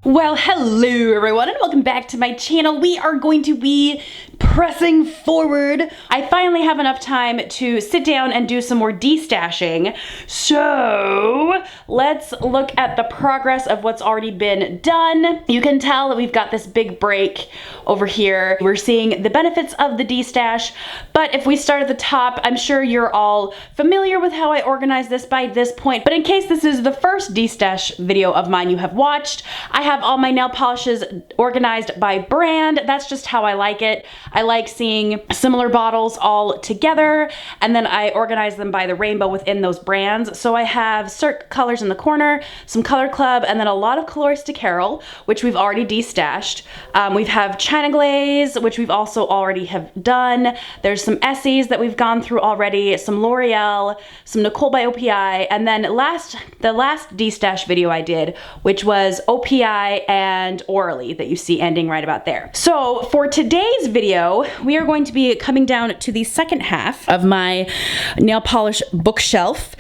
Well, hello everyone and welcome back to my channel. We are going to be pressing forward. I finally have enough time to sit down and do some more destashing. So let's look at the progress of what's already been done. You can tell that we've got this big break over here. We're seeing the benefits of the destash, but if we start at the top, I'm sure you're all familiar with how I organize this by this point. But in case this is the first destash video of mine you have watched, I have all my nail polishes organized by brand. That's just how I like it. I like seeing similar bottles all together, and then I organize them by the rainbow within those brands. So I have Cert colors in the corner, some Color Club, and then a lot of Colors de Carol, which we've already destashed. We have China Glaze, which we've also already have done. There's some Esse's that we've gone through already, some L'Oreal, some Nicole by OPI, and then the last destash video I did, which was OPI and Orally that you see ending right about there. So for today's video, we are going to be coming down to the second half of my nail polish bookshelf,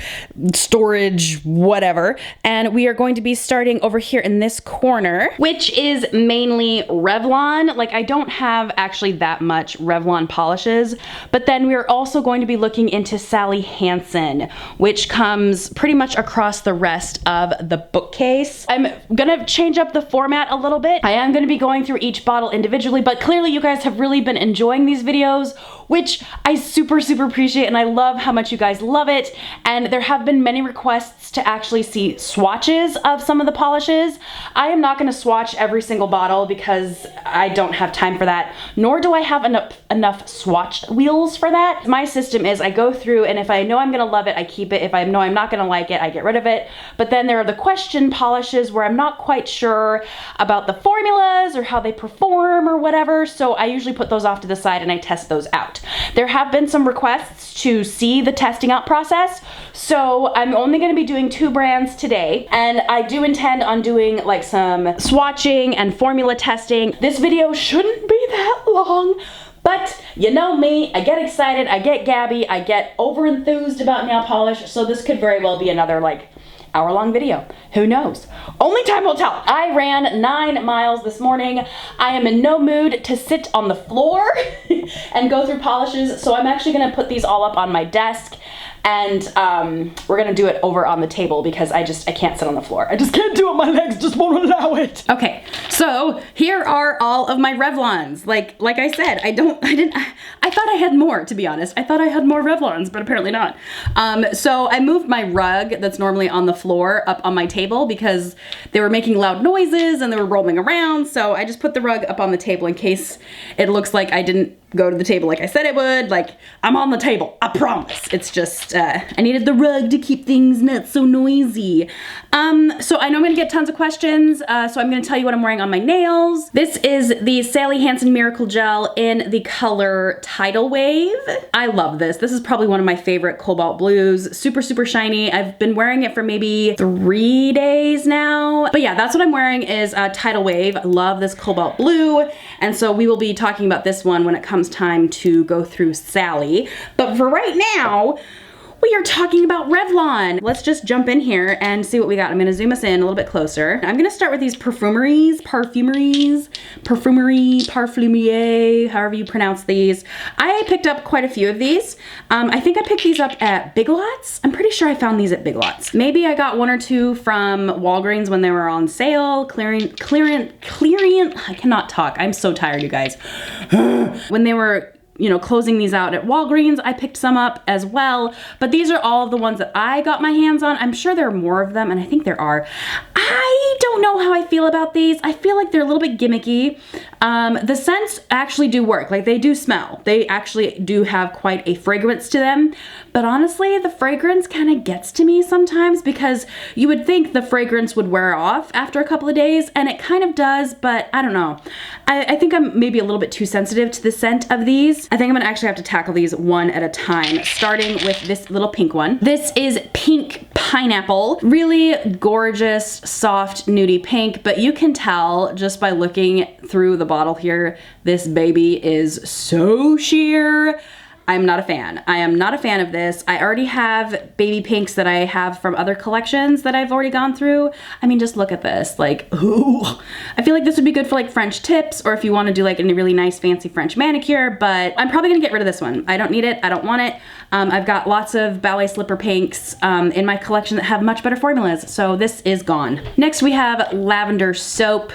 storage, whatever, and we are going to be starting over here in this corner, which is mainly Revlon. Like, I don't have actually that much Revlon polishes, but then we're also going to be looking into Sally Hansen, which comes pretty much across the rest of the bookcase. I'm gonna change up the format a little bit. I am gonna be going through each bottle individually, but clearly you guys have really been enjoying these videos, which I super appreciate, and I love how much you guys love it. And there have been many requests to actually see swatches of some of the polishes. I am not gonna swatch every single bottle because I don't have time for that, nor do I have enough swatch wheels for that. My system is I go through, and if I know I'm gonna love it, I keep it. If I know I'm not gonna like it, I get rid of it. But then there are the question polishes where I'm not quite sure about the formulas or how they perform or whatever, so I usually put those off to the side and I test those out. There have been some requests to see the testing out process, so I'm only going to be doing 2 brands today, and I do intend on doing like some swatching and formula testing. This video shouldn't be that long, but you know me, I get excited, I get gabby, I get over enthused about nail polish, so this could very well be another like hour-long video. Who knows? Only time will tell. I ran 9 miles this morning. I am in no mood to sit on the floor and go through polishes, so I'm actually gonna put these all up on my desk, and we're gonna do it over on the table because I can't sit on the floor. I just can't do it, my legs just won't allow it. Okay, so here are all of my Revlons. Like I said, I thought I had more, to be honest. I thought I had more Revlons, but apparently not. So I moved my rug that's normally on the floor up on my table because they were making loud noises and they were rolling around, so I just put the rug up on the table in case it looks like I didn't go to the table like I said it would. Like, I'm on the table, I promise. It's just, I needed the rug to keep things not so noisy. So I know I'm gonna get tons of questions, so I'm gonna tell you what I'm wearing on my nails. This is the Sally Hansen Miracle Gel in the color Tidal Wave. I love this. This is probably one of my favorite cobalt blues. Super shiny. I've been wearing it for maybe 3 days now. But yeah, that's what I'm wearing is Tidal Wave. I love this cobalt blue, and so we will be talking about this one when it comes time to go through Sally. But for right now, we are talking about Revlon. Let's just jump in here and see what we got. I'm gonna zoom us in a little bit closer. I'm gonna start with these perfumery, parfumier, however you pronounce these. I picked up quite a few of these. I think I picked these up at Big Lots. I'm pretty sure I found these at Big Lots. Maybe I got 1 or 2 from Walgreens when they were on sale. Clearance, I cannot talk. I'm so tired, you guys. When they were, you know, closing these out at Walgreens, I picked some up as well, but these are all of the ones that I got my hands on. I'm sure there are more of them, and I think there are. I don't know how I feel about these. I feel like they're a little bit gimmicky. The scents actually do work, like they do smell. They actually do have quite a fragrance to them, but honestly, the fragrance kind of gets to me sometimes because you would think the fragrance would wear off after a couple of days, and it kind of does, but I don't know. I think I'm maybe a little bit too sensitive to the scent of these. I think I'm gonna actually have to tackle these one at a time, starting with this little pink one. This is Pink Pineapple. Really gorgeous, soft, nudie pink, but you can tell just by looking through the bottle here, this baby is so sheer. I'm not a fan. I am not a fan of this. I already have baby pinks that I have from other collections that I've already gone through. I mean, just look at this, like, ooh. I feel like this would be good for like French tips or if you want to do like a really nice fancy French manicure, but I'm probably gonna get rid of this one. I don't need it, I don't want it. I've got lots of ballet slipper pinks in my collection that have much better formulas, so this is gone. Next we have lavender soap,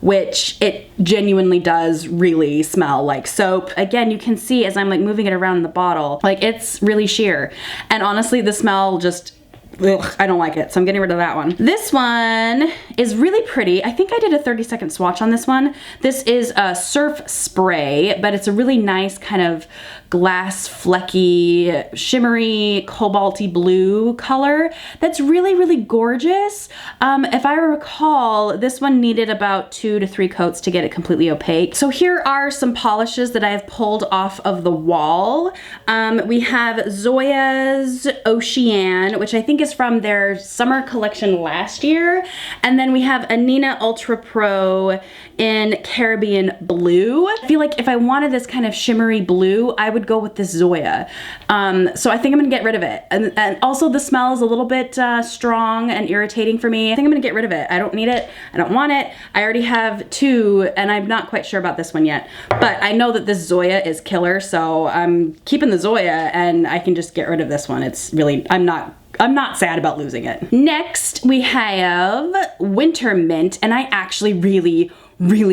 which it genuinely does really smell like soap. Again, you can see as I'm like moving it around in the bottle, like it's really sheer. And honestly, the smell just, ugh, I don't like it, so I'm getting rid of that one. This one is really pretty. I think I did a 30-second swatch on this one. This is a surf spray, but it's a really nice kind of glass flecky, shimmery, cobalty blue color that's really, really gorgeous. If I recall, this one needed about 2 to 3 coats to get it completely opaque. So here are some polishes that I have pulled off of the wall. We have Zoya's Ocean, which I think is from their summer collection last year. And then we have Anina Ultra Pro in Caribbean Blue. I feel like if I wanted this kind of shimmery blue, I would go with this Zoya. So I think I'm gonna get rid of it. And also the smell is a little bit strong and irritating for me. I think I'm gonna get rid of it. I don't need it, I don't want it. I already have 2 and I'm not quite sure about this one yet. But I know that this Zoya is killer, so I'm keeping the Zoya and I can just get rid of this one. It's really, I'm not sad about losing it. Next, we have Winter Mint, and I actually really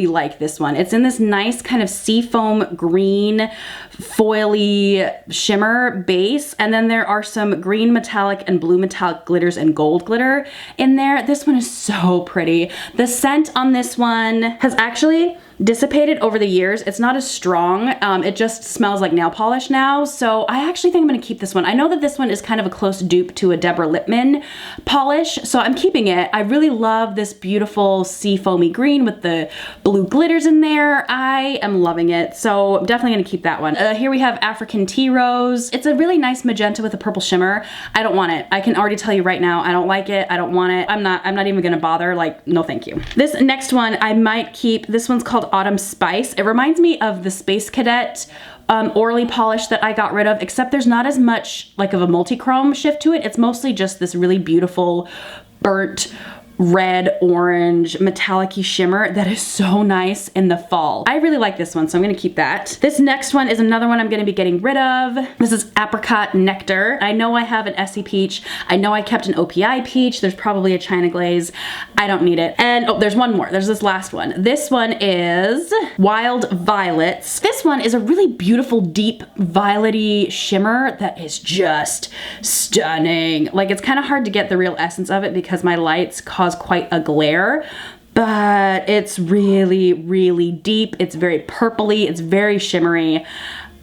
like this one. It's in this nice kind of seafoam green foily shimmer base, and then there are some green metallic and blue metallic glitters and gold glitter in there. This one is so pretty. The scent on this one has actually dissipated over the years. It's not as strong. It just smells like nail polish now. So I actually think I'm gonna keep this one. I know that this one is kind of a close dupe to a Deborah Lippmann polish, so I'm keeping it. I really love this beautiful sea foamy green with the blue glitters in there. I am loving it. So I'm definitely gonna keep that one. Here we have African Tea Rose. It's a really nice magenta with a purple shimmer. I don't want it. I can already tell you right now, I don't like it. I don't want it. I'm not even gonna bother. Like, no thank you. This next one I might keep. This one's called Autumn Spice. It reminds me of the Space Cadet Orly polish that I got rid of, except there's not as much like of a multi-chrome shift to it. It's mostly just this really beautiful burnt red, orange, metallic-y shimmer that is so nice in the fall. I really like this one, so I'm gonna keep that. This next one is another one I'm gonna be getting rid of. This is Apricot Nectar. I know I have an Essie Peach. I know I kept an OPI Peach. There's probably a China Glaze. I don't need it. And oh, there's one more. There's this last one. This one is Wild Violets. This one is a really beautiful, deep, violet-y shimmer that is just stunning. Like, it's kind of hard to get the real essence of it because my lights cause quite a glare, but it's really, really deep. It's very purpley. It's very shimmery.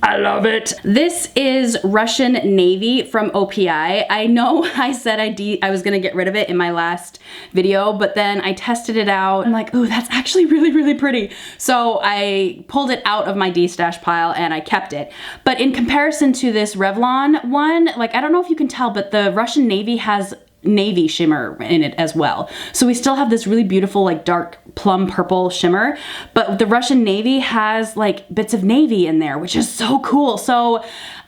I love it. This is Russian Navy from OPI. I know I said I was gonna get rid of it in my last video, but then I tested it out. I'm like, ooh, that's actually really, really pretty. So I pulled it out of my D-stash pile and I kept it. But in comparison to this Revlon one, like, I don't know if you can tell, but the Russian Navy has navy shimmer in it as well. So we still have this really beautiful like dark plum purple shimmer, but the Russian Navy has like bits of navy in there, which is so cool. So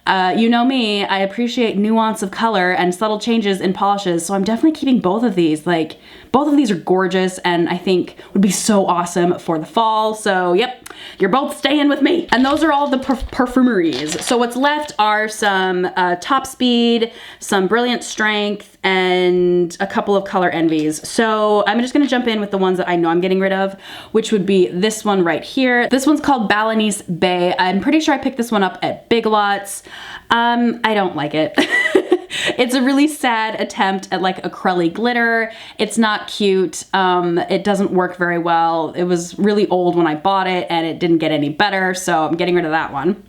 you know me, I appreciate nuance of color and subtle changes in polishes, so I'm definitely keeping both of these. Like, both of these are gorgeous and I think would be so awesome for the fall. So yep, you're both staying with me. And those are all the perfumeries. So what's left are some Top Speed, some Brilliant Strength, and a couple of Color Envies. So I'm just gonna jump in with the ones that I know I'm getting rid of, which would be this one right here. This one's called Balinese Bay. I'm pretty sure I picked this one up at Big Lots. I don't like it. It's a really sad attempt at like a crully glitter. It's not cute. It doesn't work very well. It was really old when I bought it and it didn't get any better, so I'm getting rid of that one.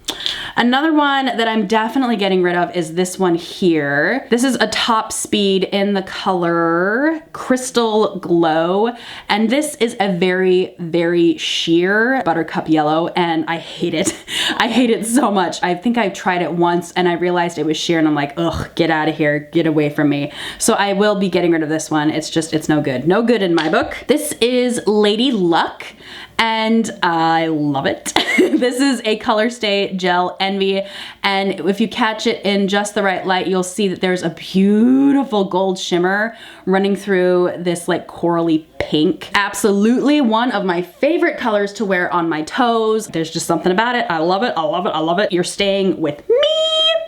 Another one that I'm definitely getting rid of is this one here. This is a Top Speed in the color Crystal Glow, and this is a very, very sheer buttercup yellow, and I hate it. I hate it so much. I think I tried it once and I realized it was sheer and I'm like, ugh, get out of here, get away from me. So I will be getting rid of this one. It's just, it's no good. No good in my book. This is Lady Luck, and I love it. This is a Color Stay Gel Envy, and if you catch it in just the right light, you'll see that there's a beautiful gold shimmer running through this like corally pink. Absolutely one of my favorite colors to wear on my toes. There's just something about it. I love it, I love it, I love it. You're staying with me.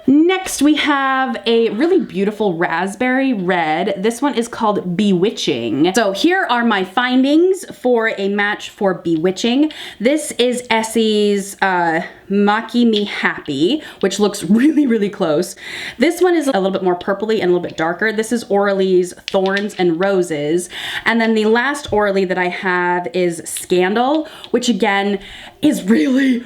Next, we have a really beautiful raspberry red. This one is called Bewitching. So here are my findings for a match for Bewitching. This is Essie's Maki Me Happy, which looks really, really close. This one is a little bit more purpley and a little bit darker. This is Orly's Thorns and Roses. And then the last Orly that I have is Scandal, which again is really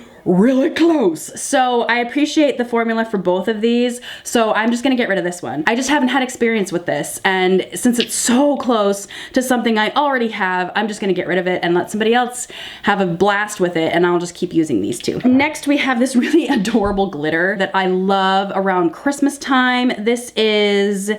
close. So I appreciate the formula for both of these. So I'm just gonna get rid of this one. I just haven't had experience with this. And since it's so close to something I already have, I'm just gonna get rid of it and let somebody else have a blast with it. And I'll just keep using these two. Next, we have this really adorable glitter that I love around Christmas time. This is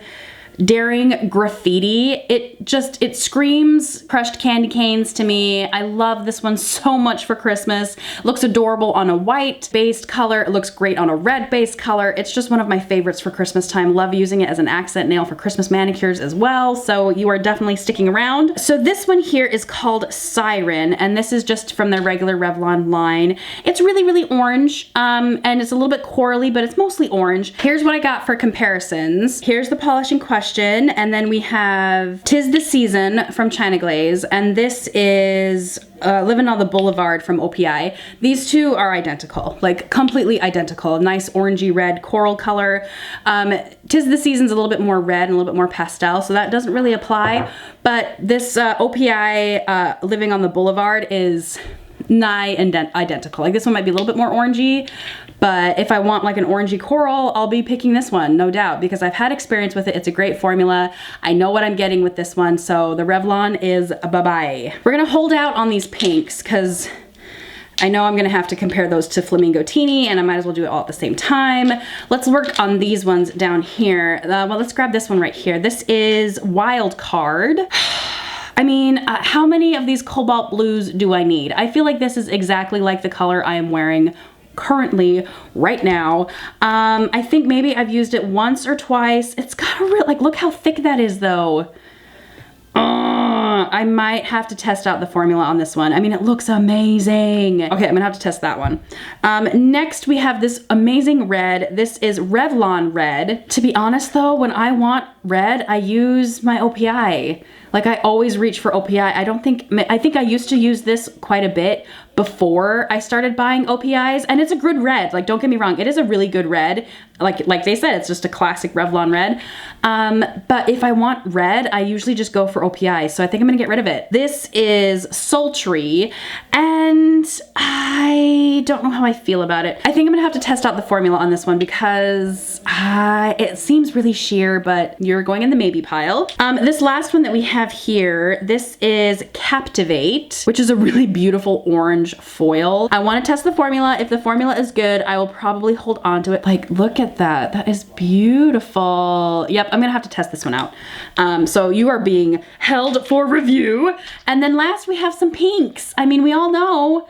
Daring Graffiti. It screams crushed candy canes to me. I love this one so much for Christmas. It looks adorable on a white based color. It looks great on a red based color. It's just one of my favorites for Christmas time. Love using it as an accent nail for Christmas manicures as well. So you are definitely sticking around. So this one here is called Siren, and this is just from their regular Revlon line. It's really, really orange, and it's a little bit corally, but it's mostly orange. Here's what I got for comparisons. Here's the polish in question. And then we have 'Tis the Season from China Glaze, and this is Living on the Boulevard from OPI. These two are identical, like completely identical. Nice orangey red coral color. 'Tis the Season's a little bit more red and a little bit more pastel, so that doesn't really apply. But this OPI Living on the Boulevard is nigh identical. Like this one might be a little bit more orangey, but if I want like an orangey coral, I'll be picking this one, no doubt, because I've had experience with it. It's a great formula. I know what I'm getting with this one, so the Revlon is bye-bye. We're gonna hold out on these pinks because I know I'm gonna have to compare those to Flamingo Teeny, and I might as well do it all at the same time. Let's work on these ones down here. Well, let's grab this one right here. This is Wild Card. I mean, how many of these cobalt blues do I need? I feel like this is exactly like the color I am wearing currently right now. I think maybe I've used it once or twice. It's got a real, like, look how thick that is though. I might have to test out the formula on this one. I mean, it looks amazing. Okay, I'm gonna have to test that one. Next, we have this amazing red. This is Revlon Red. To be honest though, when I want red, I use my OPI. Like I always reach for OPI. I think I used to use this quite a bit before I started buying OPIs, and it's a good red. Like, don't get me wrong, it is a really good red. Like they said, it's just a classic Revlon red. But if I want red, I usually just go for OPI. So I think I'm gonna get rid of it. This is Sultry, and I don't know how I feel about it. I think I'm gonna have to test out the formula on this one because it seems really sheer, but you're going in the maybe pile. This last one that we have here, this is Captivate, which is a really beautiful orange foil. I wanna test the formula. If the formula is good, I will probably hold on to it. Like, look at that. That is beautiful. Yep, I'm gonna have to test this one out. So you are being held for review. And then last we have some pinks. I mean, we all know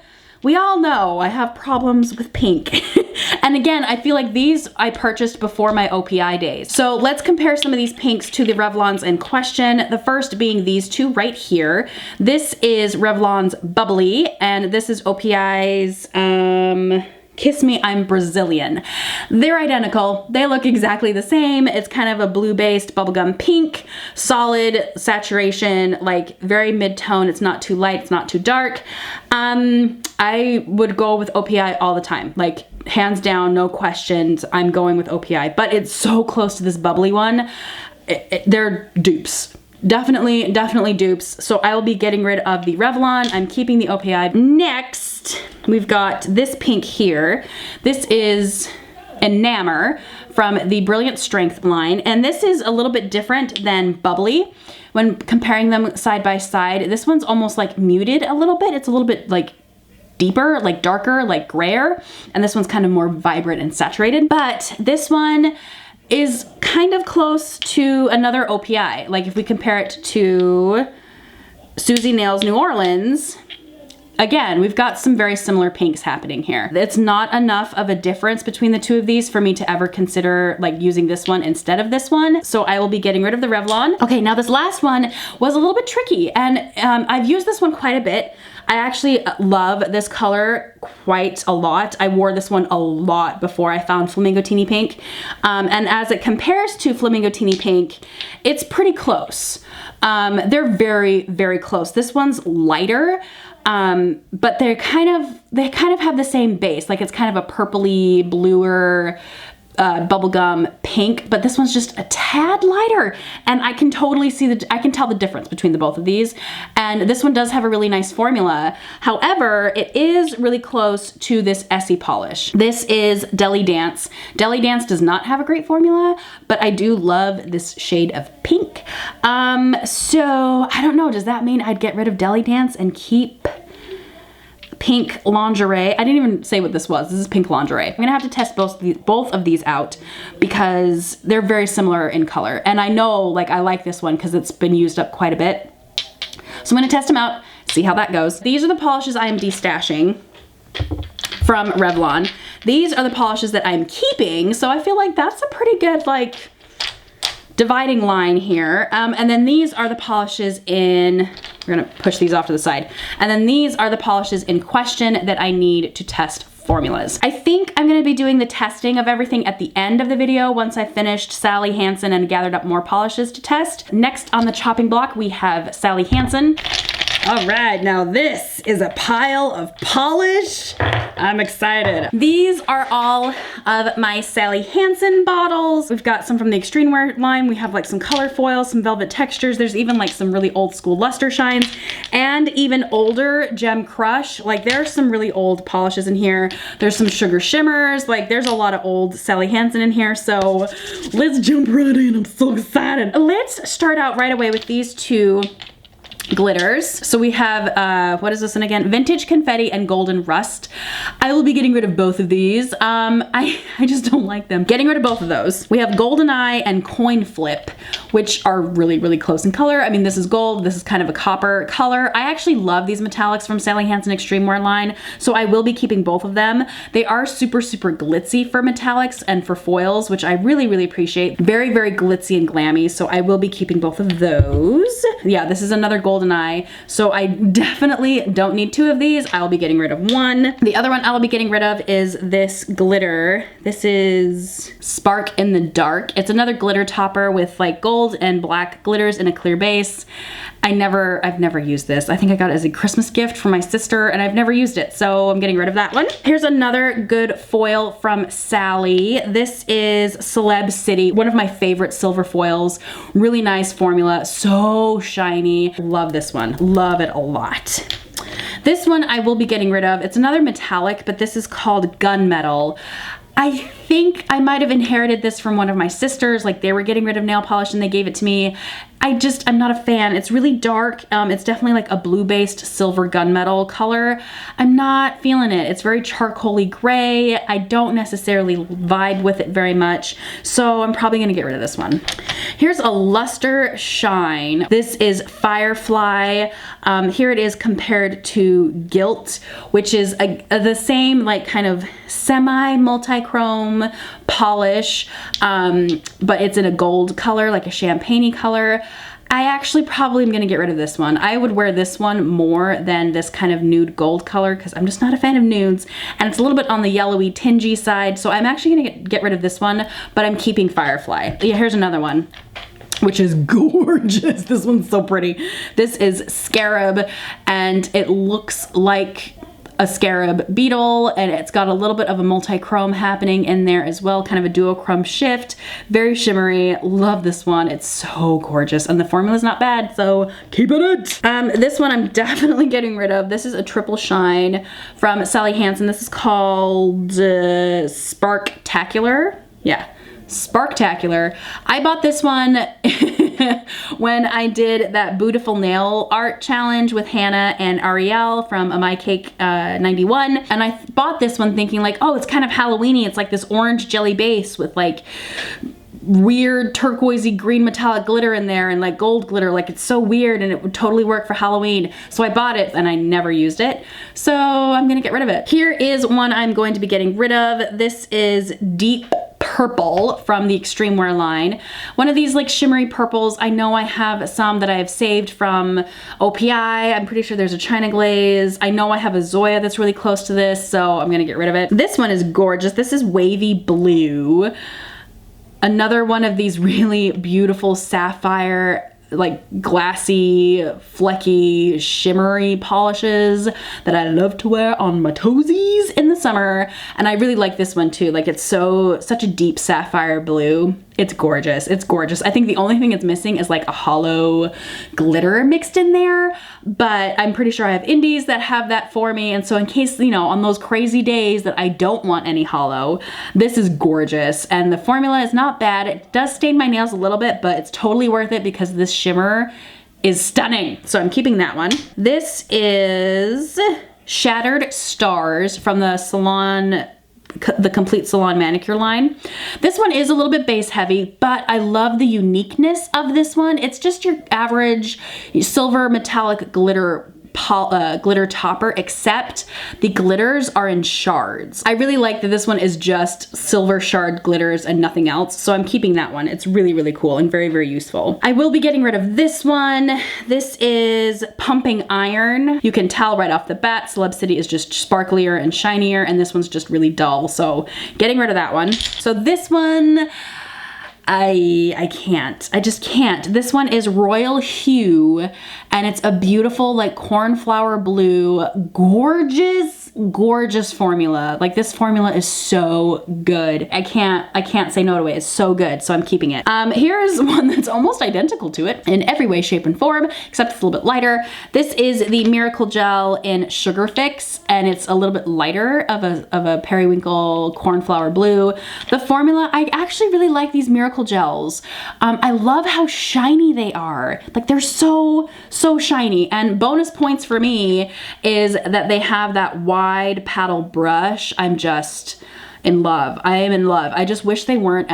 I have problems with pink. And again, I feel like these I purchased before my OPI days. So let's compare some of these pinks to the Revlons in question. The first being these two right here. This is Revlon's Bubbly, and this is OPI's Kiss Me, I'm Brazilian. They're identical. They look exactly the same. It's kind of a blue-based bubblegum pink, solid saturation, like very mid-tone. It's not too light, it's not too dark. I would go with OPI all the time. Like, hands down, no questions, I'm going with OPI. But it's so close to this bubbly one. They're dupes. Definitely dupes. So I will be getting rid of the Revlon. I'm keeping the OPI. Next, we've got this pink here. This is Enamor from the Brilliant Strength line. And this is a little bit different than Bubbly. When comparing them side by side, this one's almost like muted a little bit. It's a little bit like deeper, like darker, like grayer. And this one's kind of more vibrant and saturated. But this one is kind of close to another OPI. Like if we compare it to Susie Nails New Orleans, again, we've got some very similar pinks happening here. It's not enough of a difference between the two of these for me to ever consider like using this one instead of this one. So I will be getting rid of the Revlon. Okay, now this last one was a little bit tricky, and I've used this one quite a bit. I actually love this color quite a lot. I wore this one a lot before I found Flamingo Teeny Pink. And as it compares to Flamingo Teeny Pink, it's pretty close. They're very, very close. This one's lighter, but they kind of have the same base. Like it's kind of a purpley, bluer, bubblegum pink, but this one's just a tad lighter, and I can totally see I can tell the difference between the both of these. And this one does have a really nice formula. However, it is really close to this Essie polish. This is Deli Dance. Deli Dance does not have a great formula, but I do love this shade of pink. So I don't know, does that mean I'd get rid of Deli Dance and keep pink lingerie? I didn't even say what this was. This is pink lingerie. I'm gonna have to test both of these out because they're very similar in color. And I know like I like this one because it's been used up quite a bit. So I'm gonna test them out, see how that goes. These are the polishes I am destashing from Revlon. These are the polishes that I'm keeping. So I feel like that's a pretty good like dividing line here. And then these are the polishes in, we're gonna push these off to the side. And then these are the polishes in question that I need to test formulas. I think I'm gonna be doing the testing of everything at the end of the video once I finished Sally Hansen and gathered up more polishes to test. Next on the chopping block, we have Sally Hansen. All right, now this is a pile of polish. I'm excited. These are all of my Sally Hansen bottles. We've got some from the Extreme Wear line. We have like some color foils, some velvet textures. There's even like some really old school luster shines and even older gem crush. Like there's some really old polishes in here. There's some sugar shimmers. Like there's a lot of old Sally Hansen in here. So let's jump right in. I'm so excited. Let's start out right away with these two glitters. So we have, what is this one again? Vintage Confetti and Golden Rust. I will be getting rid of both of these. I just don't like them. Getting rid of both of those. We have Golden Eye and Coin Flip, which are really, really close in color. I mean, this is gold. This is kind of a copper color. I actually love these metallics from Sally Hansen Extreme Wear line, so I will be keeping both of them. They are super, super glitzy for metallics and for foils, which I really, really appreciate. Very, very glitzy and glammy, so I will be keeping both of those. Yeah, this is another Golden Eye, so I definitely don't need two of these. I'll be getting rid of one. The other one I'll be getting rid of is this glitter. This is Spark in the Dark. It's another glitter topper with like gold and black glitters in a clear base. I've never used this. I think I got it as a Christmas gift from my sister and I've never used it, so I'm getting rid of that one. Here's another good foil from Sally. This is Celeb City, one of my favorite silver foils. Really nice formula, so shiny. Love this one, love it a lot. This one I will be getting rid of. It's another metallic, but this is called Gunmetal. I think I might have inherited this from one of my sisters, like they were getting rid of nail polish and they gave it to me. I'm not a fan. It's really dark. It's definitely like a blue-based silver gunmetal color. I'm not feeling it. It's very charcoaly gray. I don't necessarily vibe with it very much, so I'm probably gonna get rid of this one. Here's a Luster Shine. This is Firefly. Here it is compared to Gilt, which is the same like kind of semi-multi-chrome polish, but it's in a gold color, like a champagne-y color. I actually probably am gonna get rid of this one. I would wear this one more than this kind of nude gold color because I'm just not a fan of nudes, and it's a little bit on the yellowy, tingy side, so I'm actually gonna get rid of this one, but I'm keeping Firefly. Yeah, here's another one, which is gorgeous. This one's so pretty. This is Scarab, and it looks like a scarab beetle, and it's got a little bit of a multi-chrome happening in there as well, kind of a duochrome shift. Very shimmery. Love this one. It's so gorgeous, and the formula's not bad, so keep it. This one I'm definitely getting rid of. This is a triple shine from Sally Hansen. This is called Sparktacular. Yeah, Sparktacular. I bought this one when I did that Beautiful Nail Art Challenge with Hannah and Ariel from A My Cake 91. And I bought this one thinking like, oh, it's kind of Halloween-y. It's like this orange jelly base with like weird turquoisey green metallic glitter in there and like gold glitter. Like, it's so weird and it would totally work for Halloween. So I bought it and I never used it. So I'm gonna get rid of it. Here is one I'm going to be getting rid of. This is Deep Purple from the Extreme Wear line. One of these like shimmery purples. I know I have some that I have saved from OPI. I'm pretty sure there's a China Glaze. I know I have a Zoya that's really close to this, so I'm gonna get rid of it. This one is gorgeous. This is Wavy Blue. Another one of these really beautiful sapphire, like glassy, flecky, shimmery polishes that I love to wear on my toesies in the summer. And I really like this one too. Like, it's such a deep sapphire blue. It's gorgeous. It's gorgeous. I think the only thing it's missing is like a hollow glitter mixed in there, but I'm pretty sure I have indies that have that for me. And so in case, you know, on those crazy days that I don't want any hollow, this is gorgeous. And the formula is not bad. It does stain my nails a little bit, but it's totally worth it because this shimmer is stunning. So I'm keeping that one. This is Shattered Stars from the Complete Salon Manicure line. This one is a little bit base heavy, but I love the uniqueness of this one. It's just your average silver metallic glitter glitter topper, except the glitters are in shards. I really like that this one is just silver shard glitters and nothing else, so I'm keeping that one. It's really, really cool and very, very useful. I will be getting rid of this one. This is Pumping Iron. You can tell right off the bat, Celeb City is just sparklier and shinier, and this one's just really dull, so getting rid of that one. So this one, I can't. I just can't. This one is Royal Hue, and it's a beautiful like cornflower blue, gorgeous formula. Like, this formula is so good. I can't say no to it. It's so good, so I'm keeping it. Here's one that's almost identical to it in every way, shape, and form, except it's a little bit lighter. This is the Miracle Gel in Sugar Fix, and it's a little bit lighter of a periwinkle cornflower blue. The formula, I actually really like these Miracle Gels. I love how shiny they are. Like, they're so shiny. And bonus points for me is that they have that wide paddle brush. I'm just in love. I am in love. I just wish they weren't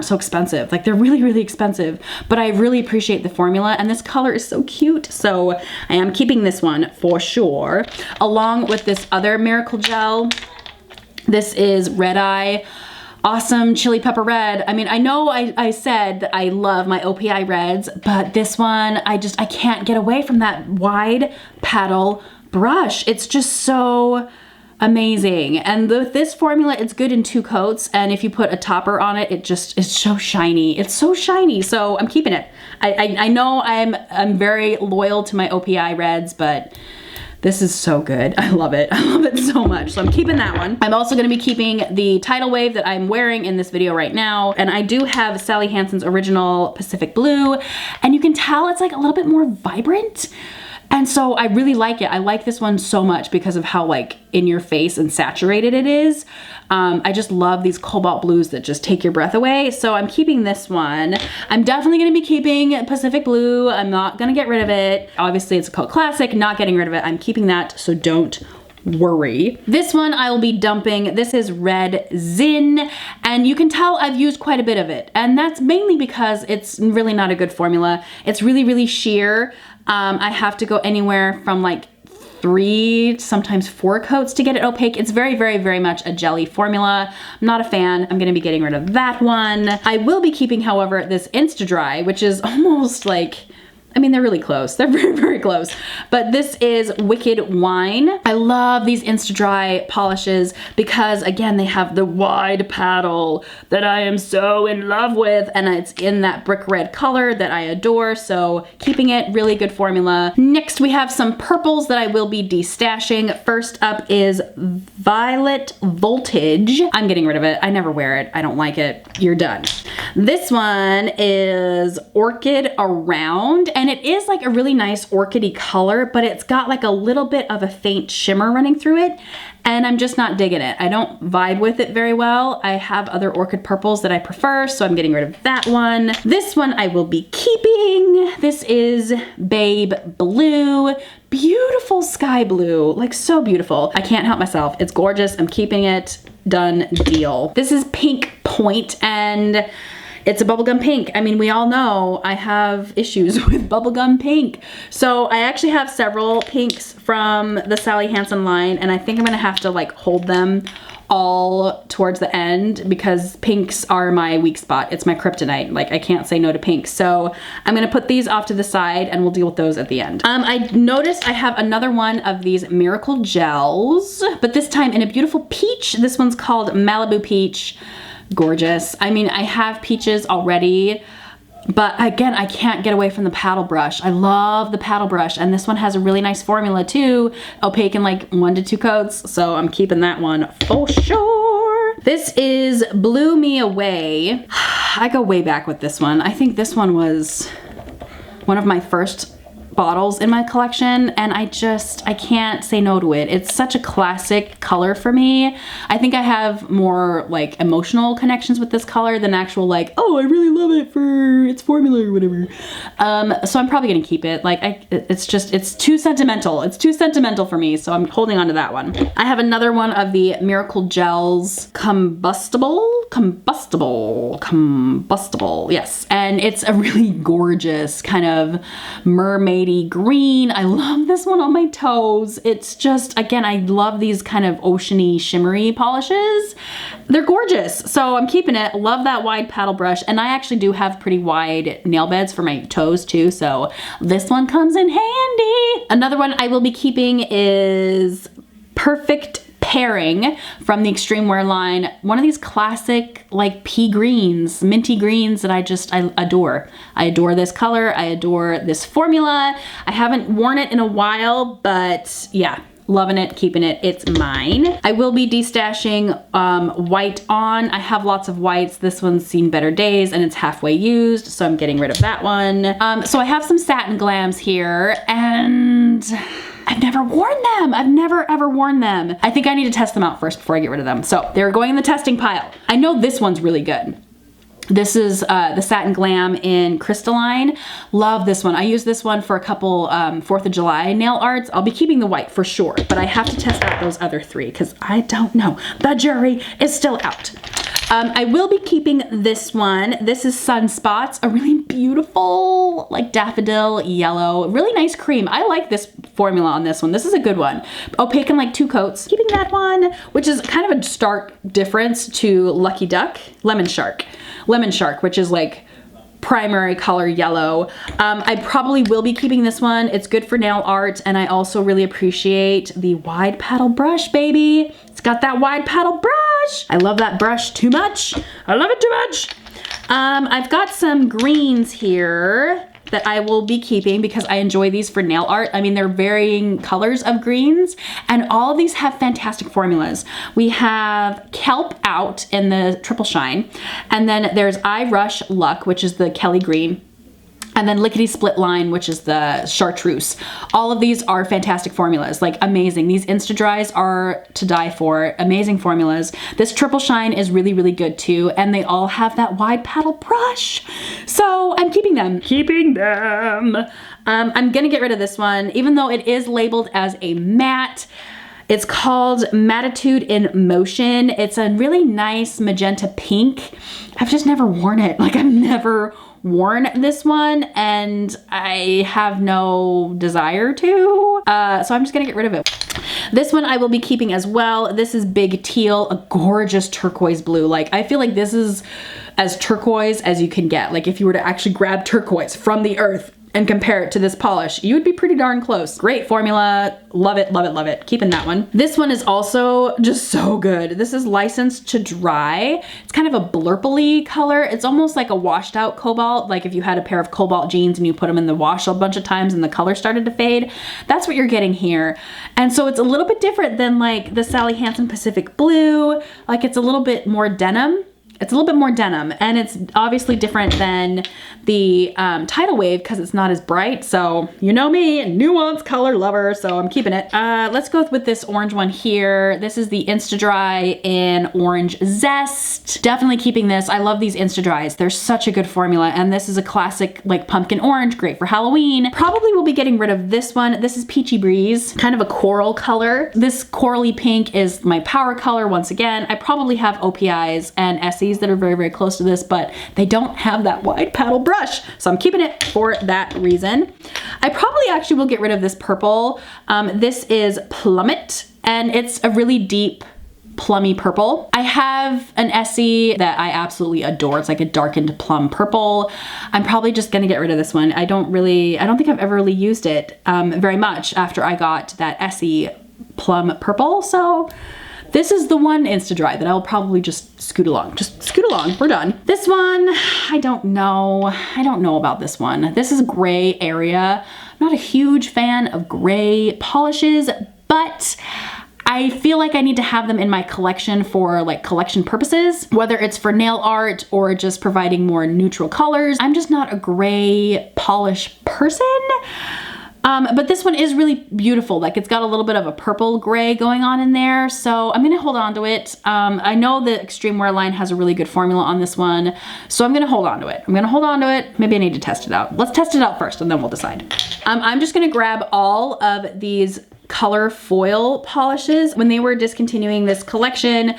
so expensive. Like, they're really, really expensive, but I really appreciate the formula, and this color is so cute. So I am keeping this one for sure, along with this other Miracle Gel. This is Red Eye Awesome Chili Pepper Red. I mean, I know I said that I love my OPI reds, but this one, I can't get away from that wide paddle brush. It's just so amazing. And with this formula, it's good in 2 coats, and if you put a topper on it, it's so shiny. It's so shiny, so I'm keeping it. I know I'm very loyal to my OPI reds, but this is so good. I love it. I love it so much. So I'm keeping that one. I'm also gonna be keeping the Tidal Wave that I'm wearing in this video right now. And I do have Sally Hansen's original Pacific Blue, and you can tell it's like a little bit more vibrant. And so I really like it. I like this one so much because of how like in your face and saturated it is. I just love these cobalt blues that just take your breath away. So I'm keeping this one. I'm definitely gonna be keeping Pacific Blue. I'm not gonna get rid of it. Obviously it's a cult classic, not getting rid of it. I'm keeping that, so don't worry. This one I will be dumping. This is Red Zin, and you can tell I've used quite a bit of it. And that's mainly because it's really not a good formula. It's really, really sheer. I have to go anywhere from like 3, sometimes 4 coats to get it opaque. It's very, very, very much a jelly formula. I'm not a fan. I'm gonna be getting rid of that one. I will be keeping, however, this Insta-Dry, which is almost like, I mean, they're really close. They're very, very close. But this is Wicked Wine. I love these Insta-Dry polishes because, again, they have the wide paddle that I am so in love with, and it's in that brick red color that I adore, so keeping it, really good formula. Next, we have some purples that I will be destashing. First up is Violet Voltage. I'm getting rid of it. I never wear it. I don't like it. You're done. This one is Orchid Around, and it is like a really nice orchidy color, but it's got like a little bit of a faint shimmer running through it, and I'm just not digging it. I don't vibe with it very well. I have other orchid purples that I prefer, so I'm getting rid of that one. This one I will be keeping. This is Babe Blue. Beautiful sky blue, like so beautiful. I can't help myself. It's gorgeous. I'm keeping it. Done deal. This is Pink point, and it's a bubblegum pink. I mean, we all know I have issues with bubblegum pink. So I actually have several pinks from the Sally Hansen line, and I think I'm gonna have to like hold them all towards the end because pinks are my weak spot. It's my kryptonite. Like, I can't say no to pinks. So I'm gonna put these off to the side and we'll deal with those at the end. I noticed I have another one of these Miracle Gels, but this time in a beautiful peach. This one's called Malibu Peach. Gorgeous. I mean, I have peaches already, but again, I can't get away from the paddle brush. I love the paddle brush, and this one has a really nice formula too, opaque in like 1 to 2 coats, so I'm keeping that one for sure. This is Blew Me Away. I go way back with this one. I think this one was one of my first bottles in my collection, and I can't say no to it. It's such a classic color for me. I think I have more like emotional connections with this color than actual like, oh, I really love it for its formula or whatever. So I'm probably gonna keep it. Like, it's too sentimental. It's too sentimental for me, so I'm holding on to that one. I have another one of the Miracle Gels Combustible, yes. And it's a really gorgeous kind of mermaidy green. I love this one on my toes. It's just, again, I love these kind of oceany shimmery polishes. They're gorgeous. So I'm keeping it. Love that wide paddle brush. And I actually do have pretty wide nail beds for my toes too. So this one comes in handy. Another one I will be keeping is Perfect Pairing from the Extreme Wear line. One of these classic like pea greens, minty greens that I adore. I adore this color. I adore this formula. I haven't worn it in a while, but yeah, loving it, keeping it. It's mine. I will be destashing white on. I have lots of whites. This one's seen better days and it's halfway used, so I'm getting rid of that one. So I have some satin glams here, and I've never worn them. I've never ever worn them. I think I need to test them out first before I get rid of them. So they're going in the testing pile. I know this one's really good. This is the Satin Glam in Crystalline. Love this one. I use this one for a couple 4th of July nail arts. I'll be keeping the white for sure, but I have to test out those other 3 because I don't know. The jury is still out. I will be keeping this one. This is Sunspots, a really beautiful like daffodil yellow, really nice cream. I like this formula on this one. This is a good one. Opaque in like 2 coats. Keeping that one, which is kind of a stark difference to Lucky Duck, Lemon Shark, which is like primary color yellow. I probably will be keeping this one. It's good for nail art, and I also really appreciate the wide paddle brush, baby. It's got that wide paddle brush. I love that brush too much. I love it too much. I've got some greens here that I will be keeping because I enjoy these for nail art. I mean, they're varying colors of greens, and all of these have fantastic formulas. We have Kelp Out in the Triple Shine, and then there's I Rush Luck, which is the Kelly Green, and then Lickety Split Line, which is the Chartreuse. All of these are fantastic formulas, like amazing. These Insta-Dries are to die for, amazing formulas. This Triple Shine is really, really good too, and they all have that wide paddle brush. So I'm keeping them. I'm gonna get rid of this one, even though it is labeled as a matte. It's called Mattitude in Motion. It's a really nice magenta pink. I've just never worn it. Like, I've never worn this one, and I have no desire to, so I'm just gonna get rid of it. This one I will be keeping as well. This is Big Teal, a gorgeous turquoise blue. Like, I feel like this is as turquoise as you can get. Like, if you were to actually grab turquoise from the earth and compare it to this polish, you would be pretty darn close. Great formula, love it, love it, love it. Keeping that one. This one is also just so good. This is Licensed to Dry. It's kind of a blurply color. It's almost like a washed out cobalt, like if you had a pair of cobalt jeans and you put them in the wash a bunch of times and the color started to fade. That's what you're getting here. And so it's a little bit different than like the Sally Hansen Pacific Blue. Like, it's a little bit more denim. It's a little bit more denim, and it's obviously different than the Tidal Wave because it's not as bright. So you know me, nuance color lover, so I'm keeping it. Let's go with this orange one here. This is the Insta-Dry in Orange Zest. Definitely keeping this. I love these Insta-Dries. They're such a good formula, and this is a classic like pumpkin orange, great for Halloween. Probably will be getting rid of this one. This is Peachy Breeze, kind of a coral color. This corally pink is my power color once again. I probably have OPIs and SE Essees that are very, very close to this, but they don't have that wide paddle brush. So I'm keeping it for that reason. I probably actually will get rid of this purple. This is Plummet, and it's a really deep plummy purple. I have an Essie that I absolutely adore. It's like a darkened plum purple. I'm probably just gonna get rid of this one. I don't think I've ever really used it very much after I got that Essie plum purple. So this is the one Insta-Dry that I'll probably just scoot along. Just scoot along, we're done. This one, I don't know about this one. This is gray area. I'm not a huge fan of gray polishes, but I feel like I need to have them in my collection for like collection purposes, whether it's for nail art or just providing more neutral colors. I'm just not a gray polish person. But this one is really beautiful. Like it's got a little bit of a purple gray going on in there. So I'm gonna hold on to it. I know the Extreme Wear line has a really good formula on this one. So I'm gonna hold on to it. Maybe I need to test it out. Let's test it out first and then we'll decide. I'm just gonna grab all of these color foil polishes. When they were discontinuing this collection,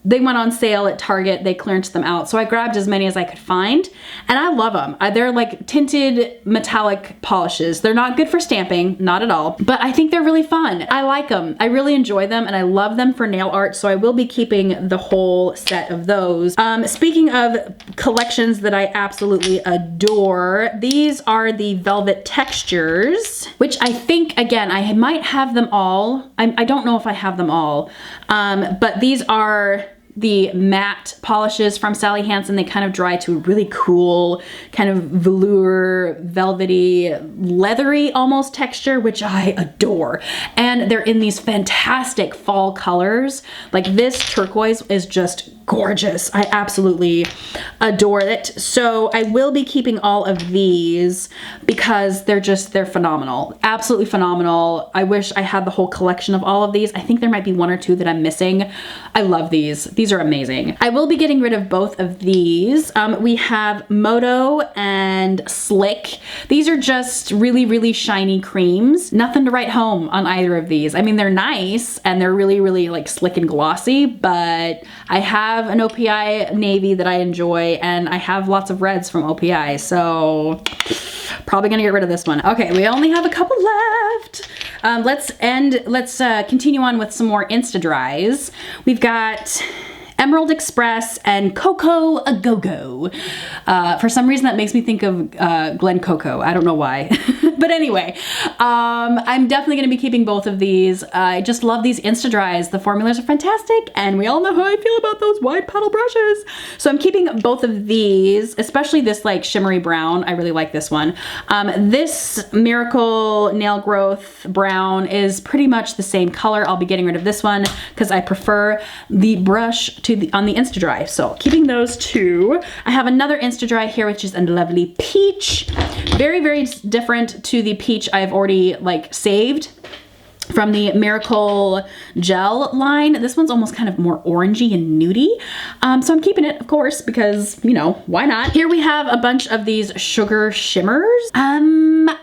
they went on sale at Target, they clearanced them out. So I grabbed as many as I could find and I love them. They're like tinted metallic polishes. They're not good for stamping, not at all, but I think they're really fun. I like them. I really enjoy them and I love them for nail art. So I will be keeping the whole set of those. Speaking of collections that I absolutely adore, these are the Velvet Textures, which I think, again, I might have them all. I don't know if I have them all, but these are the matte polishes from Sally Hansen. They kind of dry to a really cool kind of velour, velvety, leathery almost texture, which I adore. And they're in these fantastic fall colors. Like this turquoise is just gorgeous. I absolutely adore it. So I will be keeping all of these because they're phenomenal. Absolutely phenomenal. I wish I had the whole collection of all of these. I think there might be one or two that I'm missing. I love these. These are amazing. I will be getting rid of both of these. We have Moto and Slick. These are just really, really shiny creams. Nothing to write home on either of these. I mean, they're nice and they're really, really like slick and glossy, but I have an OPI navy that I enjoy and I have lots of reds from OPI, so probably gonna get rid of this one. Okay, we only have a couple left. Let's continue on with some more Insta-Dries. We've got Emerald Express and Coco A Go-Go. For some reason that makes me think of Glen Coco. I don't know why. But anyway, I'm definitely gonna be keeping both of these. I just love these Insta-Dries. The formulas are fantastic and we all know how I feel about those wide paddle brushes. So I'm keeping both of these, especially this like shimmery brown. I really like this one. This Miracle Nail Growth Brown is pretty much the same color. I'll be getting rid of this one because I prefer the brush on the Insta-Dry. So keeping those two. I have another Insta-Dry here, which is a lovely peach. Very, very different to the peach I've already like saved from the Miracle Gel line. This one's almost kind of more orangey and nudie. So I'm keeping it, of course, because, you know, why not? Here we have a bunch of these Sugar Shimmers.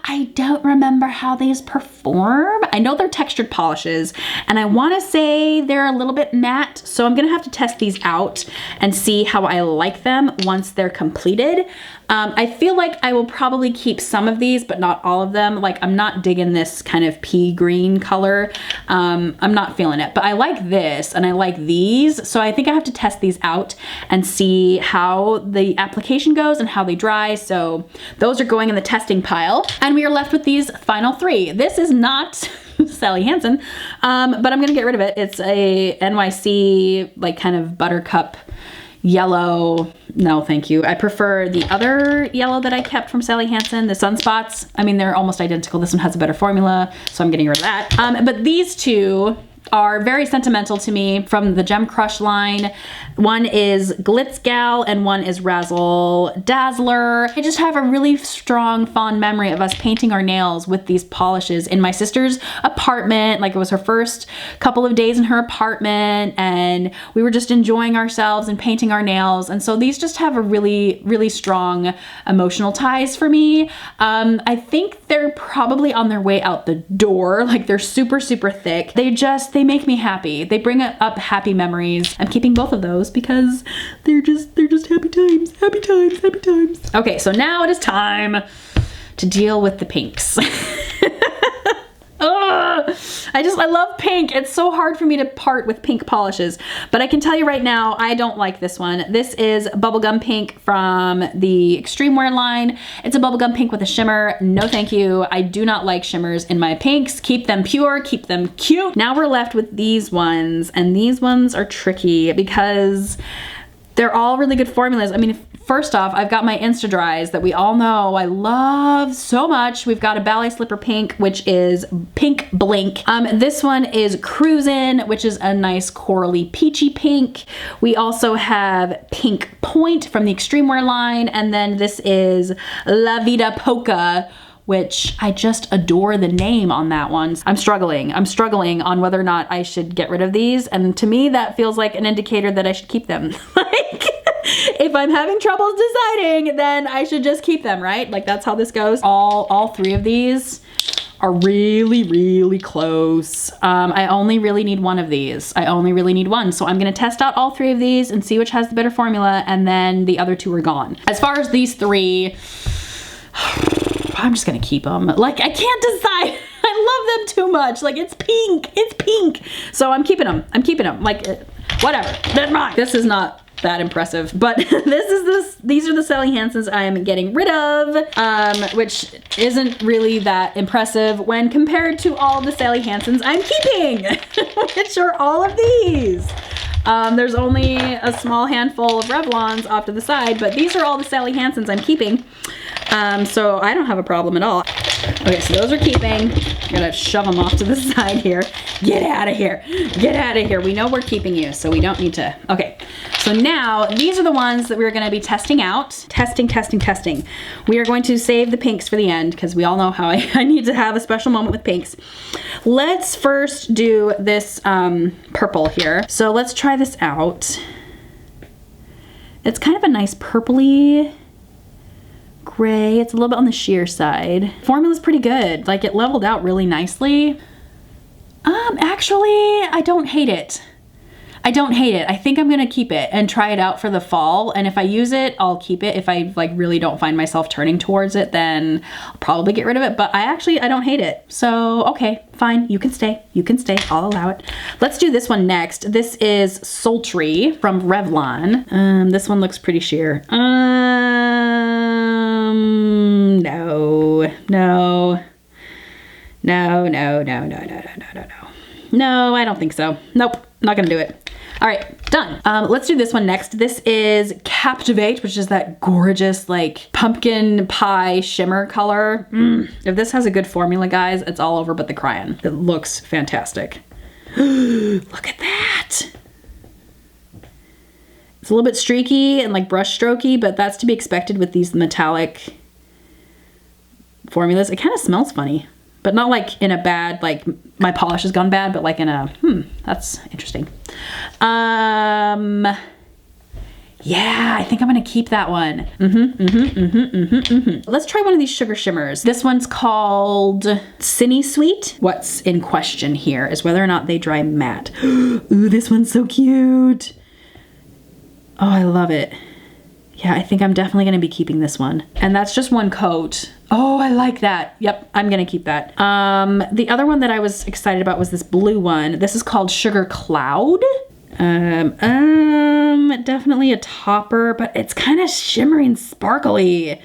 I don't remember how these perform. I know they're textured polishes, and I wanna say they're a little bit matte, so I'm gonna have to test these out and see how I like them once they're completed. I feel like I will probably keep some of these, but not all of them. Like, I'm not digging this kind of pea green color. I'm not feeling it, but I like this and I like these. So I think I have to test these out and see how the application goes and how they dry. So those are going in the testing pile. And we are left with these final three. This is not Sally Hansen, but I'm gonna get rid of it. It's a NYC, like kind of buttercup yellow. No, thank you. I prefer the other yellow that I kept from Sally Hansen, the Sunspots. I mean, they're almost identical. This one has a better formula, so I'm getting rid of that. But these two are very sentimental to me from the Gem Crush line. One is Glitz Gal and one is Razzle Dazzler. I just have a really strong, fond memory of us painting our nails with these polishes in my sister's apartment. Like, it was her first couple of days in her apartment and we were just enjoying ourselves and painting our nails. And so these just have a really, really strong emotional ties for me. I think they're probably on their way out the door. Like, they're super, super thick. they make me happy. They bring up happy memories. I'm keeping both of those because they're just happy times, happy times, happy times. Okay, so now it is time to deal with the pinks. I love pink. It's so hard for me to part with pink polishes, but I can tell you right now, I don't like this one. This is bubblegum pink from the Extreme Wear line. It's a bubblegum pink with a shimmer. No, thank you. I do not like shimmers in my pinks. Keep them pure, keep them cute. Now we're left with these ones, and these ones are tricky because they're all really good formulas. I mean, first off, I've got my Insta Dries that we all know I love so much. We've got a Ballet Slipper Pink, which is Pink Blink. This one is Cruisin', which is a nice corally peachy pink. We also have Pink Point from the Extreme Wear line, and then this is La Vida Polka, which I just adore the name on that one. I'm struggling on whether or not I should get rid of these, and to me that feels like an indicator that I should keep them. Like, if I'm having trouble deciding, then I should just keep them, right? Like, that's how this goes. All three of these are really, really close. I only really need one of these. I only really need one. So I'm gonna test out all three of these and see which has the better formula, and then the other two are gone. As far as these three, I'm just gonna keep them. Like, I can't decide. I love them too much. Like, it's pink, it's pink. So I'm keeping them, Like, whatever, they're mine. This is not that impressive, but these are the Sally Hansens I am getting rid of, which isn't really that impressive when compared to all the Sally Hansens I'm keeping, which are all of these. There's only a small handful of Revlons off to the side, but these are all the Sally Hansens I'm keeping. So I don't have a problem at all. Okay, so those are keeping. I'm gonna shove them off to the side here. Get out of here. Get out of here. We know we're keeping you, so we don't need to. Okay, so now these are the ones that we're gonna be testing out. Testing. We are going to save the pinks for the end because we all know how I need to have a special moment with pinks. Let's first do this purple here. So let's try this out. It's kind of a nice purpley gray. It's a little bit on the sheer side. Formula's pretty good. Like, it leveled out really nicely. Actually, I don't hate it. I think I'm gonna keep it and try it out for the fall. And if I use it, I'll keep it. If I like really don't find myself turning towards it, then I'll probably get rid of it. But I don't hate it. So, okay, fine. You can stay. I'll allow it. Let's do this one next. This is Sultry from Revlon. This one looks pretty sheer. No, I don't think so. Nope, not gonna do it. All right, done. Let's do this one next. This is Captivate, which is that gorgeous like pumpkin pie shimmer color. If this has a good formula, guys, it's all over but the crayon. It looks fantastic. Look at that. It's a little bit streaky and like brush strokey, but that's to be expected with these metallic formulas. It kind of smells funny, but not like in a bad, like my polish has gone bad, but like in a, that's interesting. Yeah, I think I'm gonna keep that one. Let's try one of these sugar shimmers. This one's called Cine Sweet. What's in question here is whether or not they dry matte. Ooh, this one's so cute. Oh, I love it. Yeah, I think I'm definitely gonna be keeping this one. And that's just one coat. Oh, I like that. Yep, I'm gonna keep that. The other one that I was excited about was this blue one. This is called Sugar Cloud. Definitely a topper, but it's kind of shimmery and sparkly.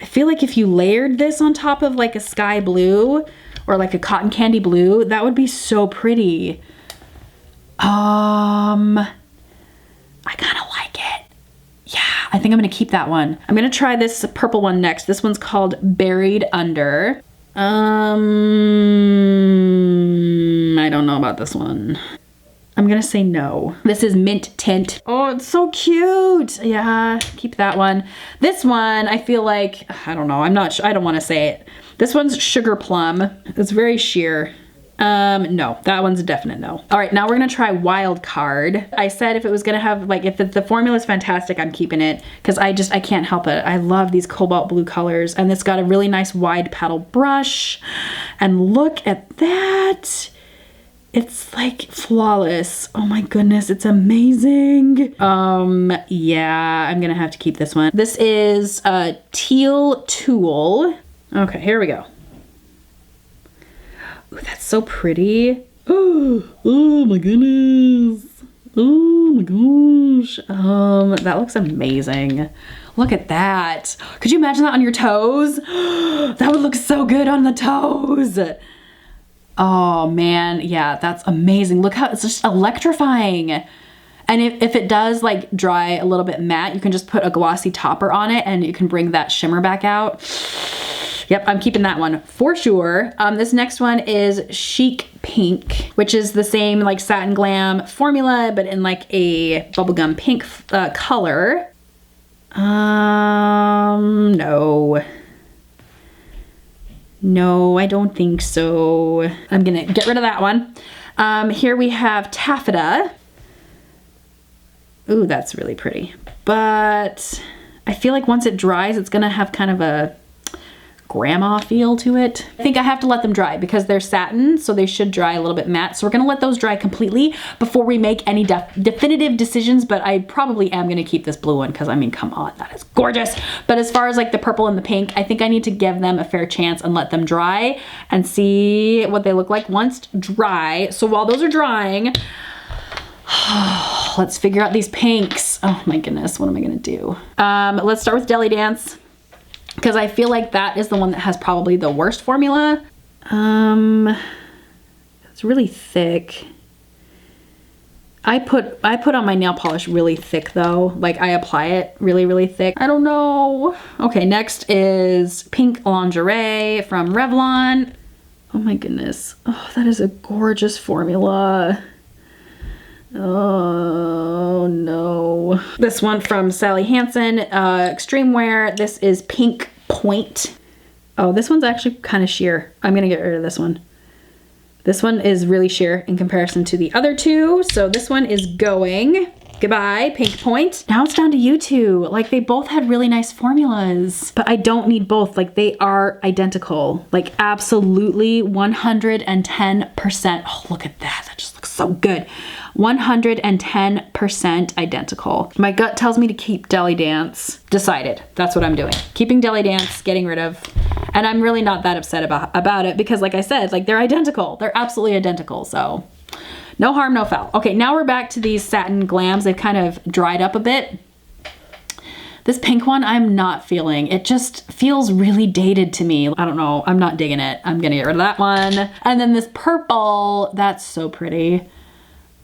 I feel like if you layered this on top of like a sky blue or like a cotton candy blue, that would be so pretty. I kind of like it. Yeah, I think I'm gonna keep that one. I'm gonna try this purple one next. This one's called Buried Under. I don't know about this one. I'm gonna say no. This is Mint Tint. Oh, it's so cute. Yeah, keep that one. This one, I feel like, I don't know, I'm not sure, I don't wanna say it. This one's Sugar Plum. It's very sheer. No, that one's a definite no. All right, now we're gonna try Wild Card. I said if it was gonna have, like, if the formula is fantastic, I'm keeping it, because I can't help it. I love these cobalt blue colors, and it's got a really nice wide paddle brush. And look at that. It's like flawless. Oh my goodness, it's amazing. Yeah, I'm gonna have to keep this one. This is Teal Tulle. Okay, here we go. Ooh, that's so pretty. Oh my goodness. Oh my gosh. That looks amazing. Look at that. Could you imagine that on your toes? That would look so good on the toes. Oh man, yeah, that's amazing. Look how it's just electrifying. And if it does like dry a little bit matte, you can just put a glossy topper on it and you can bring that shimmer back out. Yep, I'm keeping that one for sure. This next one is Chic Pink, which is the same like Satin Glam formula, but in like a bubblegum pink color. No. No, I don't think so. I'm gonna get rid of that one. Here we have Taffeta. Ooh, that's really pretty. But I feel like once it dries, it's gonna have kind of a grandma feel to it. I think I have to let them dry because they're satin, so they should dry a little bit matte. So we're gonna let those dry completely before we make any definitive decisions, but I probably am gonna keep this blue one because I mean, come on, that is gorgeous. But as far as like the purple and the pink, I think I need to give them a fair chance and let them dry and see what they look like once dry. So while those are drying, let's figure out these pinks. Oh my goodness, what am I gonna do? Let's start with Deli Dance, because I feel like that is the one that has probably the worst formula. It's really thick. I put on my nail polish really thick though. Like I apply it really, really thick. I don't know. Okay, next is Pink Lingerie from Revlon. Oh my goodness. Oh, that is a gorgeous formula. Oh no. This one from Sally Hansen, Extreme Wear. This is Pink Point. Oh, this one's actually kind of sheer. I'm gonna get rid of this one. This one is really sheer in comparison to the other two. So this one is going. Goodbye, Pink Point. Now it's down to you two. Like they both had really nice formulas, but I don't need both. Like they are identical. Like absolutely 110%. Oh, look at that. That just looks so good. 110% identical. My gut tells me to keep Deli Dance. Decided. That's what I'm doing. Keeping Deli Dance, getting rid of. And I'm really not that upset about it because like I said, like they're identical. They're absolutely identical. So no harm, no foul. Okay, now we're back to these Satin Glams. They've kind of dried up a bit. This pink one, I'm not feeling. It just feels really dated to me. I don't know, I'm not digging it. I'm gonna get rid of that one. And then this purple, that's so pretty.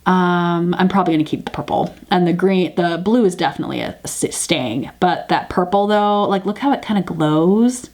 I'm probably gonna keep the purple. And the green, the blue is definitely staying. But that purple though, like look how it kind of glows.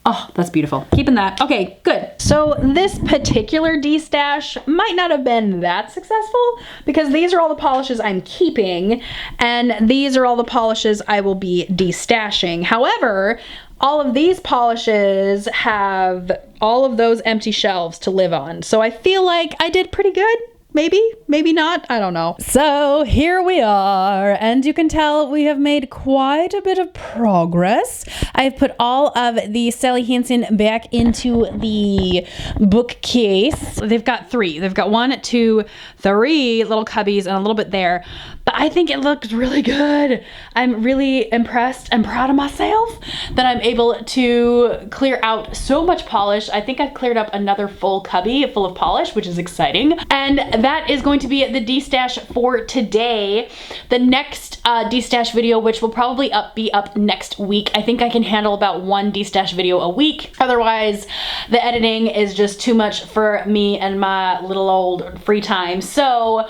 Oh, that's beautiful. Keeping that. Okay, good. So this particular destash might not have been that successful because these are all the polishes I'm keeping and these are all the polishes I will be destashing. However, all of these polishes have all of those empty shelves to live on. So I feel like I did pretty good. Maybe, maybe not, I don't know. So here we are, and you can tell we have made quite a bit of progress. I've put all of the Sally Hansen back into the bookcase. They've got three. They've got 1, 2, 3 little cubbies and a little bit there, but I think it looks really good. I'm really impressed and proud of myself that I'm able to clear out so much polish. I think I've cleared up another full cubby full of polish, which is exciting. And that is going to be the destash for today. The next destash video, which will probably be up next week. I think I can handle about 1 destash video a week. Otherwise, the editing is just too much for me and my little old free time. So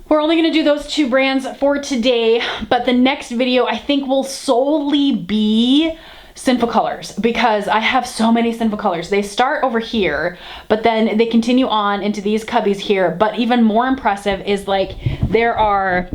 we're only gonna do those 2 brands for today, but the next video I think will solely be Sinful Colors because I have so many Sinful Colors. They start over here, but then they continue on into these cubbies here. But even more impressive is like there are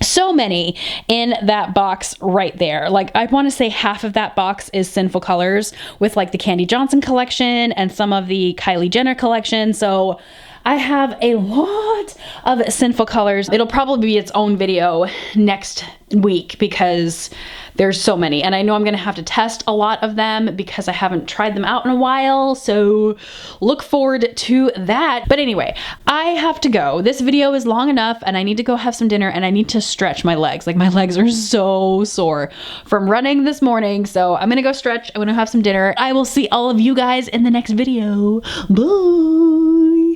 so many in that box right there. Like I want to say half of that box is Sinful Colors with like the Candy Johnson collection and some of the Kylie Jenner collection. So I have a lot of Sinful colors. It'll probably be its own video next week because there's so many, and I know I'm gonna have to test a lot of them because I haven't tried them out in a while, so look forward to that. But anyway, I have to go. This video is long enough and I need to go have some dinner and I need to stretch my legs. Like, my legs are so sore from running this morning, so I'm gonna go stretch. I'm gonna have some dinner. I will see all of you guys in the next video. Bye!